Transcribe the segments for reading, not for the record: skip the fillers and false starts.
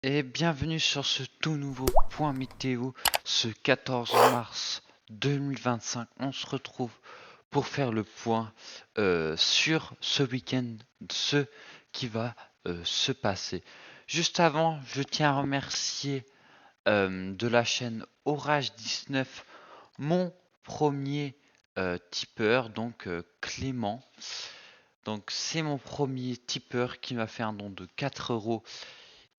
Et bienvenue sur ce tout nouveau point météo, ce 14 mars 2025. On se retrouve pour faire le point sur ce week-end, ce qui va se passer. Juste avant, je tiens à remercier de la chaîne Orage 19 mon premier tipeur, donc Clément. Donc c'est mon premier tipeur qui m'a fait un don de 4 euros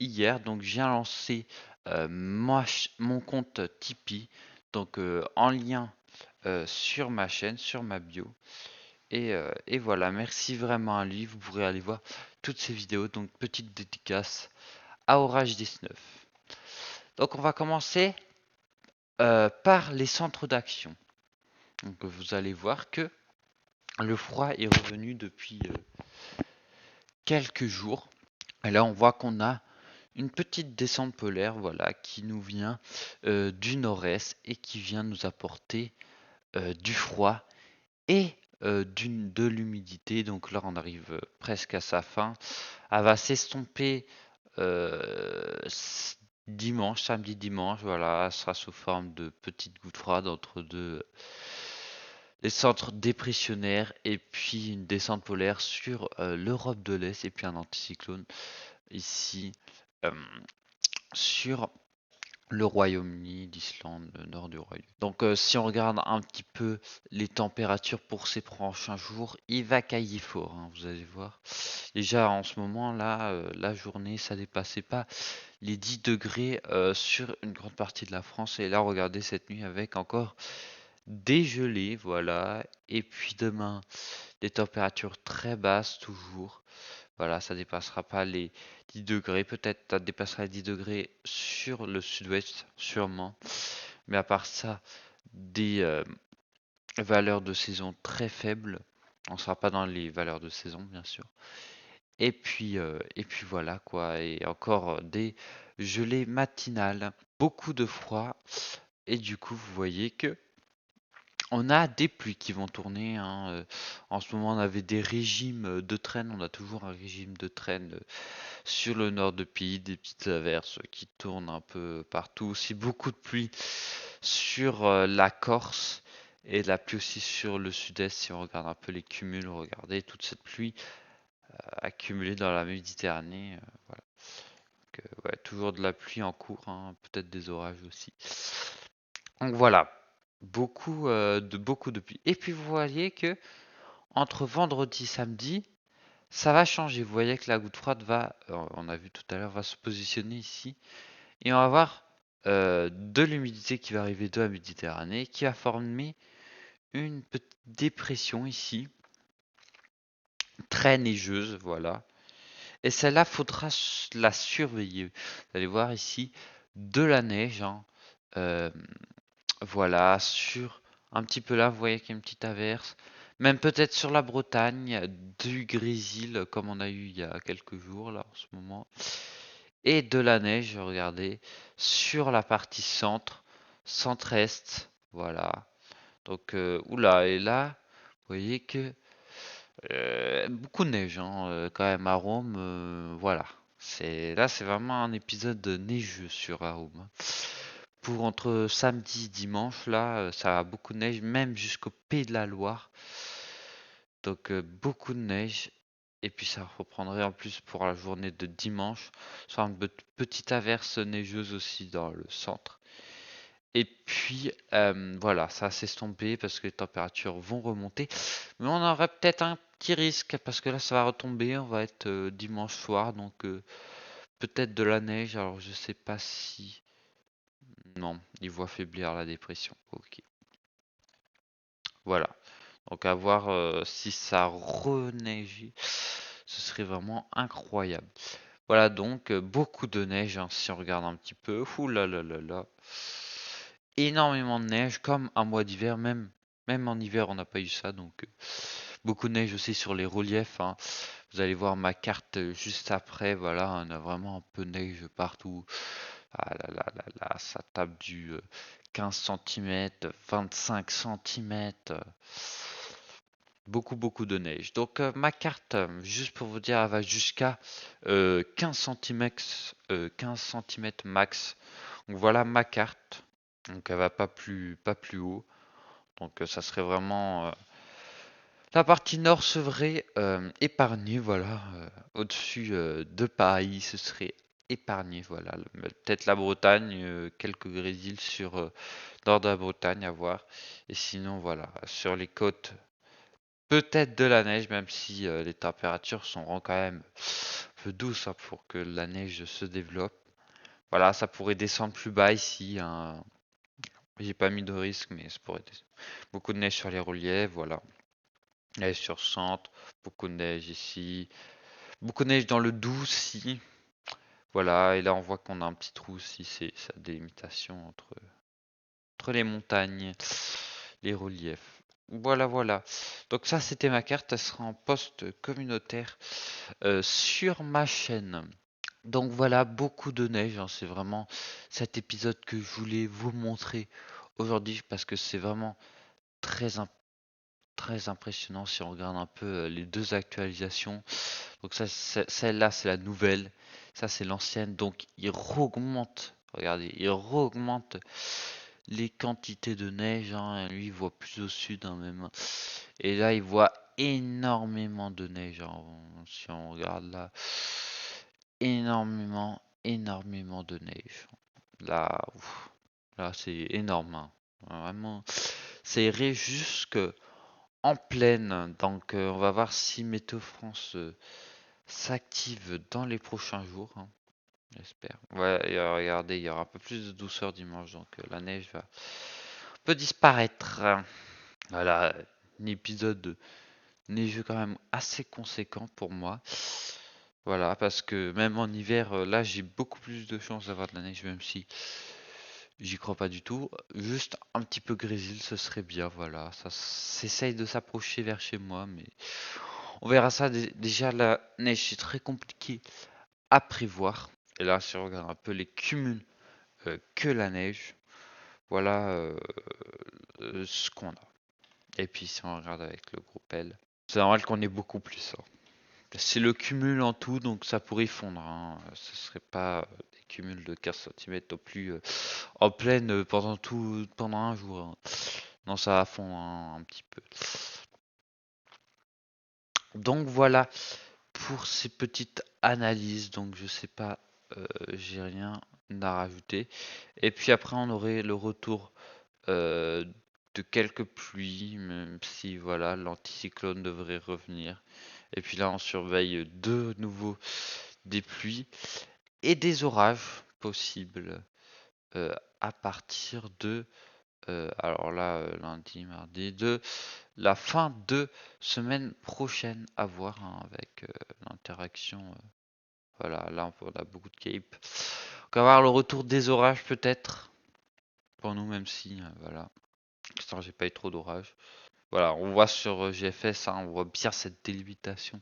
hier. Donc, je viens lancer mon compte Tipeee. Donc, en lien sur ma chaîne, sur ma bio. Et voilà, merci vraiment à lui. Vous pourrez aller voir toutes ces vidéos. Donc, petite dédicace à Orage 19. Donc, on va commencer par les centres d'action. Donc, vous allez voir que le froid est revenu depuis quelques jours. Et là, on voit qu'on a une petite descente polaire, voilà, qui nous vient du nord-est et qui vient nous apporter du froid et de l'humidité. Donc là, on arrive presque à sa fin. Elle va s'estomper dimanche, samedi, dimanche. Voilà, elle sera sous forme de petites gouttes froides entre deux les centres dépressionnaires et puis une descente polaire sur l'Europe de l'Est et puis un anticyclone ici euh, sur le Royaume-Uni, l'Islande, le nord du Royaume. Donc si on regarde un petit peu les températures pour ces prochains jours, il va cailler fort, hein, vous allez voir. Déjà en ce moment là, la journée, ça dépassait pas les 10 degrés sur une grande partie de la France. Et là, regardez cette nuit avec encore des gelées, voilà. Et puis demain, des températures très basses toujours. Voilà, ça dépassera pas les 10 degrés. Peut-être ça dépassera les 10 degrés sur le sud-ouest, sûrement. Mais à part ça, des valeurs de saison très faibles. On ne sera pas dans les valeurs de saison, bien sûr. Et puis voilà quoi. Et encore des gelées matinales. Beaucoup de froid. Et du coup, vous voyez que on a des pluies qui vont tourner, hein. En ce moment, on avait des régimes de traîne. On a toujours un régime de traîne sur le nord de pays, des petites averses qui tournent un peu partout. Aussi beaucoup de pluie sur la Corse et de la pluie aussi sur le sud-est. Si on regarde un peu les cumuls, regardez toute cette pluie accumulée dans la Méditerranée. Voilà. Donc, ouais, toujours de la pluie en cours, hein, peut-être des orages aussi. Donc voilà, beaucoup de pluie. Et puis vous voyez que entre vendredi et samedi, ça va changer. Vous voyez que la goutte froide va, on a vu tout à l'heure, va se positionner ici. Et on va avoir de l'humidité qui va arriver de la Méditerranée, qui va former une petite dépression ici, très neigeuse, voilà. Et celle-là, faudra la surveiller. Vous allez voir ici de la neige, hein. Euh, voilà, sur un petit peu là, vous voyez qu'il y a une petite averse. Même peut-être sur la Bretagne, du grésil, comme on a eu il y a quelques jours, là, en ce moment. Et de la neige, regardez, sur la partie centre, centre-est, voilà. Donc, oula, et là, vous voyez que beaucoup de neige, hein, quand même, à Rome, voilà. C'est vraiment un épisode neigeux sur Rome, hein. Pour entre samedi et dimanche, là, ça a beaucoup de neige, même jusqu'au Pays de la Loire. Donc, beaucoup de neige. Et puis ça reprendrait en plus pour la journée de dimanche, soit une petite averse neigeuse aussi dans le centre. Et puis voilà, ça va s'estomper parce que les températures vont remonter. Mais on aurait peut-être un petit risque parce que là ça va retomber, on va être dimanche soir, donc peut-être de la neige. Alors je sais pas si... Non, il vont affaiblir la dépression. Ok, voilà. Donc à voir si ça reneige, ce serait vraiment incroyable. Voilà donc beaucoup de neige, hein, si on regarde un petit peu. Ouh là là là là. Énormément de neige comme un mois d'hiver, même en hiver on n'a pas eu ça. Donc beaucoup de neige aussi sur les reliefs, hein. Vous allez voir ma carte juste après. Voilà, on a vraiment un peu de neige partout. Ah là là là là, ça tape du 15 cm, 25 cm. beaucoup de neige. Donc ma carte, juste pour vous dire, elle va jusqu'à 15 cm max. Donc voilà ma carte. Donc elle va pas plus haut. Donc ça serait vraiment la partie nord serait épargnée, voilà. Au-dessus de Paris, ce serait épargné, voilà. Peut-être la Bretagne, quelques grésilles sur nord de la Bretagne à voir. Et sinon, voilà, sur les côtes, peut-être de la neige, même si les températures sont quand même un peu douces hein, pour que la neige se développe. Voilà, ça pourrait descendre plus bas ici, hein. J'ai pas mis de risque, mais ça pourrait descendre. Beaucoup de neige sur les reliefs, voilà. Neige sur centre, beaucoup de neige ici. Beaucoup de neige dans le Doubs aussi. Voilà, et là on voit qu'on a un petit trou aussi, c'est sa délimitation entre les montagnes, les reliefs. Voilà. Donc ça c'était ma carte, elle sera en post communautaire sur ma chaîne. Donc voilà, beaucoup de neige, hein, c'est vraiment cet épisode que je voulais vous montrer aujourd'hui parce que c'est vraiment très, très impressionnant si on regarde un peu les deux actualisations. Donc ça, celle-là, c'est la nouvelle. Ça, c'est l'ancienne. Donc il augmente. Regardez, il augmente les quantités de neige. Hein. Lui, il voit plus au sud hein, même. Et là, il voit énormément de neige. Hein. Si on regarde là, énormément de neige. Là, là, c'est énorme. Hein. Vraiment, c'est irré jusque en pleine. Donc, on va voir si Météo France s'active dans les prochains jours, hein, j'espère. Ouais, et, regardez, il y aura un peu plus de douceur dimanche, donc la neige va peut disparaître. Voilà, un épisode neigeux quand même assez conséquent pour moi. Voilà, parce que même en hiver, là, j'ai beaucoup plus de chances d'avoir de la neige, même si j'y crois pas du tout. Juste un petit peu grésil, ce serait bien. Voilà, ça s'essaye de s'approcher vers chez moi, mais on verra ça. Déjà, la neige, c'est très compliqué à prévoir. Et là, si on regarde un peu les cumuls que la neige, voilà ce qu'on a. Et puis, si on regarde avec le groupe L, c'est normal qu'on ait beaucoup plus. Hein. C'est le cumul en tout, donc ça pourrait fondre. Hein. Ce serait pas des cumuls de 15 cm au plus en pleine pendant un jour. Hein. Non, ça va fondre hein, un petit peu. Donc voilà pour ces petites analyses. Donc je sais pas, j'ai rien à rajouter. Et puis après on aurait le retour euh, de quelques pluies, même si voilà l'anticyclone devrait revenir. Et puis là on surveille de nouveau des pluies et des orages possibles à partir de alors là lundi, mardi, de la fin de semaine prochaine à voir hein, avec l'interaction. Voilà, là on a beaucoup de cape. On va voir le retour des orages peut-être pour nous, même si voilà, pour j'ai pas eu trop d'orages. Voilà, on voit sur GFS, hein, on voit bien cette délimitation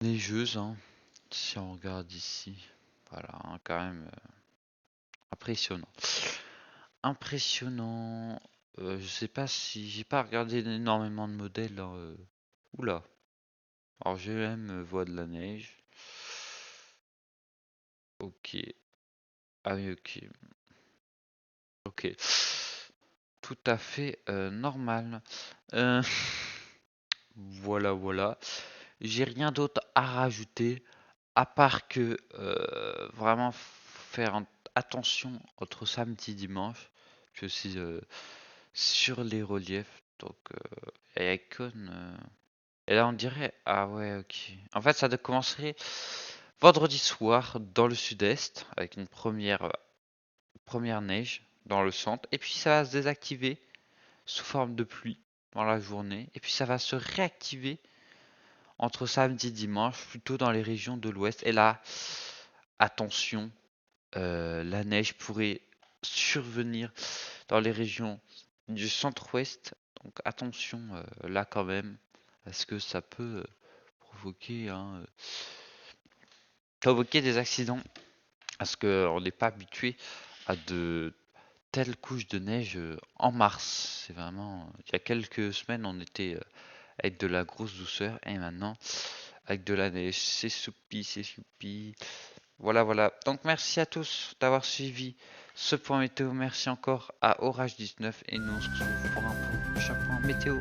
neigeuse. Hein, si on regarde ici, voilà, hein, quand même impressionnant. Impressionnant. Je sais pas si j'ai pas regardé énormément de modèles. Hein, oula. Alors GM voit de la neige. Ok. Ah oui, ok. Ok. Tout à fait normal. Euh, voilà. J'ai rien d'autre à rajouter à part que vraiment faire attention entre samedi et dimanche. Puis aussi sur les reliefs. Donc, et Icon. Et là, on dirait. Ah ouais, ok. En fait, ça commencerait vendredi soir dans le sud-est avec une première neige dans le centre. Et puis, ça va se désactiver sous forme de pluie dans la journée. Et puis, ça va se réactiver entre samedi et dimanche, plutôt dans les régions de l'ouest. Et là, attention, la neige pourrait survenir dans les régions du centre-ouest. Donc, attention là quand même, parce que ça peut provoquer, hein, provoquer des accidents parce qu'on n'est pas habitué à de telle couche de neige en mars. C'est vraiment, il y a quelques semaines, on était avec de la grosse douceur et maintenant, avec de la neige, c'est soupi, c'est choupi. Voilà, voilà. Donc merci à tous d'avoir suivi ce point météo. Merci encore à Orage 19 et nous on se retrouve pour un prochain point météo.